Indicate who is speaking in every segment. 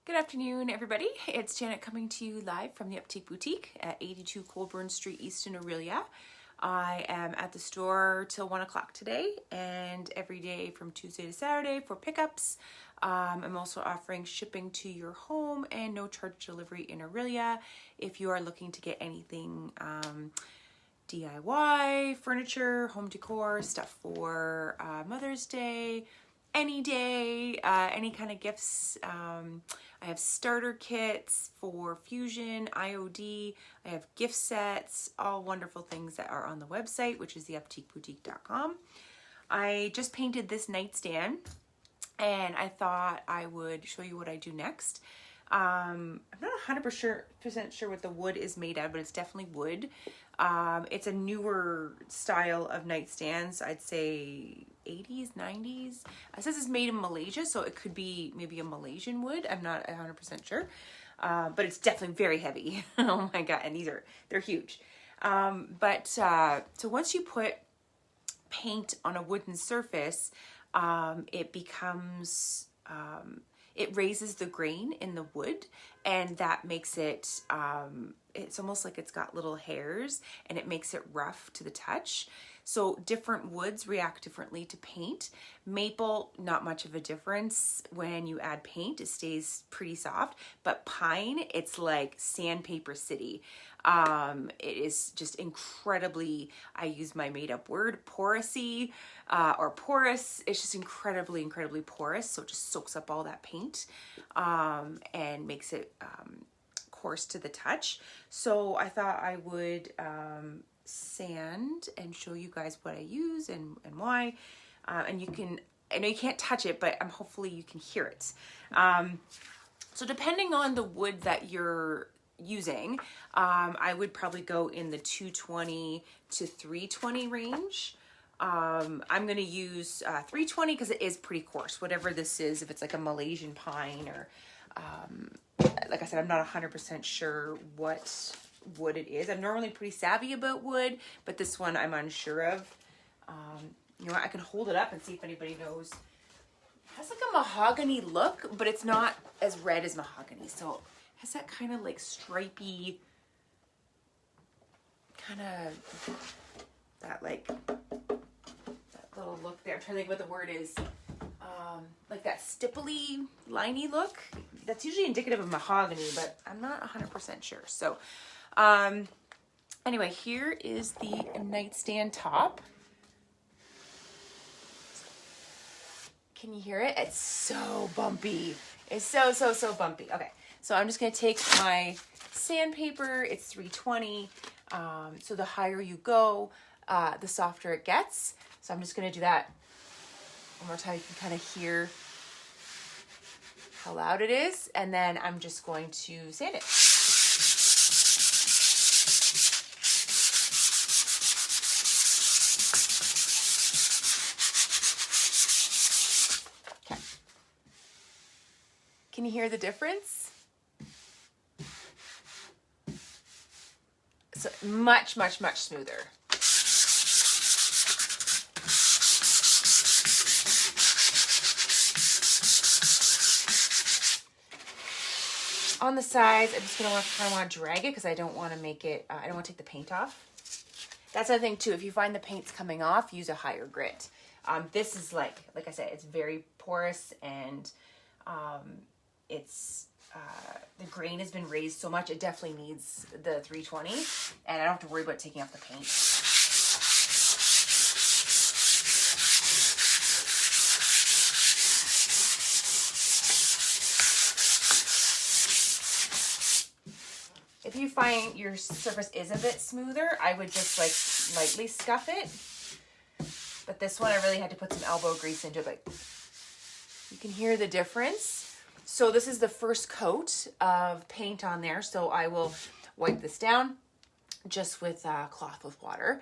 Speaker 1: Good afternoon, everybody. It's Janet coming to you live from the Uptique Boutique at 82 Colburn Street East in Orillia. I am at the store till 1 o'clock today and every day from Tuesday to Saturday for pickups. I'm also offering shipping to your home and no charge delivery in Orillia. If you are looking to get anything DIY, furniture, home decor, stuff for Mother's Day, any day, any kind of gifts. I have starter kits for Fusion, IOD. I have gift sets, all wonderful things that are on the website, which is theuptiqueboutique.com. I just painted this nightstand and I thought I would show you what I do next. I'm not 100% sure what the wood is made of, but it's definitely wood. It's a newer style of nightstands. I'd say 80s, 90s. It says it's made in Malaysia, so it could be maybe a Malaysian wood. I'm not 100% sure. But it's definitely very heavy. Oh my God. And they're huge. So once you put paint on a wooden surface, it becomes, it raises the grain in the wood, and that makes it, it's almost like it's got little hairs, and it makes it rough to the touch. So different woods react differently to paint. Maple, not much of a difference when you add paint. It stays pretty soft. But pine, it's like sandpaper city. It is just incredibly, I use my made up word, porousy, or porous. It's just incredibly porous. So it just soaks up all that paint, and makes it, coarse to the touch. So I thought I would, sand and show you guys what I use and why. And you can, I know you can't touch it, but hopefully you can hear it. So depending on the wood that you're using, I would probably go in the 220 to 320 range. I'm going to use 320 because it is pretty coarse, whatever this is, if it's like a Malaysian pine or, like I said, I'm not 100% sure what wood it is. I'm normally pretty savvy about wood, but this one I'm unsure of. You know what, I can hold it up and see if anybody knows. It has like a mahogany look, but it's not as red as mahogany. So it has that kind of like stripy, kind of that little look there. I'm trying to think what the word is. Like that stipply, liney look. That's usually indicative of mahogany, but I'm not 100% sure. So anyway, here is the nightstand top. Can you hear it? It's so bumpy. It's so bumpy. Okay, so I'm just gonna take my sandpaper. It's 320. So the higher you go, the softer it gets. So I'm just gonna do that one more time. You can kind of hear how loud it is, and then I'm just going to sand it. Okay. Can you hear the difference? So much smoother. On the sides, I'm just gonna want to drag it because I don't want to make it, I don't want to take the paint off. That's the thing too, if you find the paint's coming off, use a higher grit. This is like I said, it's very porous, and it's, the grain has been raised so much, it definitely needs the 320, and I don't have to worry about taking off the paint. If you find your surface is a bit smoother, I would just like lightly scuff it. But this one, I really had to put some elbow grease into it. But you can hear the difference. So this is the first coat of paint on there. So I will wipe this down just with a cloth with water,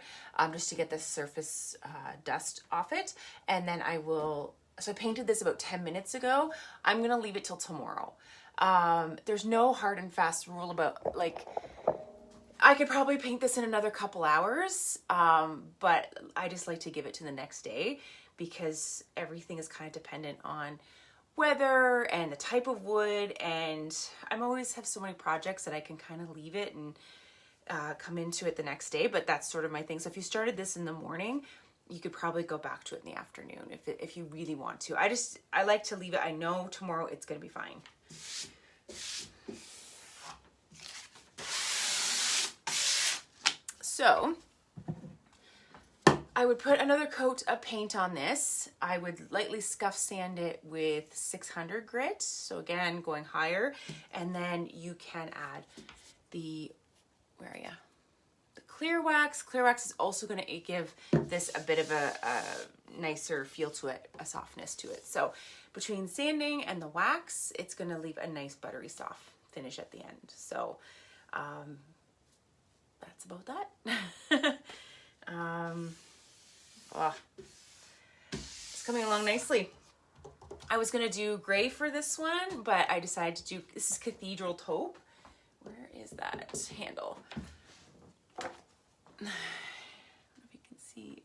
Speaker 1: just to get the surface dust off it. And then I will, so I painted this about 10 minutes ago. I'm going to leave it till tomorrow. There's no hard and fast rule about, like, I could probably paint this in another couple hours, but I just like to give it to the next day because everything is kind of dependent on weather and the type of wood, and I'm always have so many projects that I can kind of leave it and come into it the next day, but that's sort of my thing. So if you started this in the morning, you could probably go back to it in the afternoon if you really want to. I like to leave it. I know tomorrow it's going to be fine. So I would put another coat of paint on this. I would lightly scuff sand it with 600 grit. So again, going higher, and then you can add the, where are you? The clear wax. Clear wax is also going to give this a bit of a nicer feel to it, a softness to it. So between sanding and the wax, it's going to leave a nice buttery soft finish at the end. So that's about that. It's coming along nicely. I was going to do gray for this one, but I decided to do, this is Cathedral Taupe. Where is that handle? I don't know if you can see,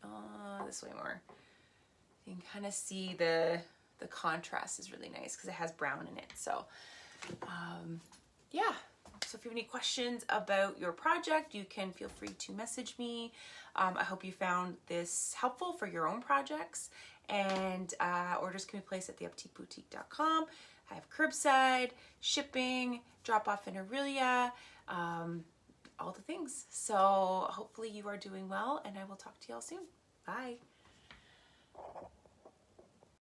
Speaker 1: this way more. You can kind of see the contrast is really nice because it has brown in it. So, yeah. So if you have any questions about your project, you can feel free to message me. I hope you found this helpful for your own projects, and orders can be placed at theupteakboutique.com. I have curbside, shipping, drop off in Aurelia, all the things. So hopefully you are doing well, and I will talk to y'all soon. Bye.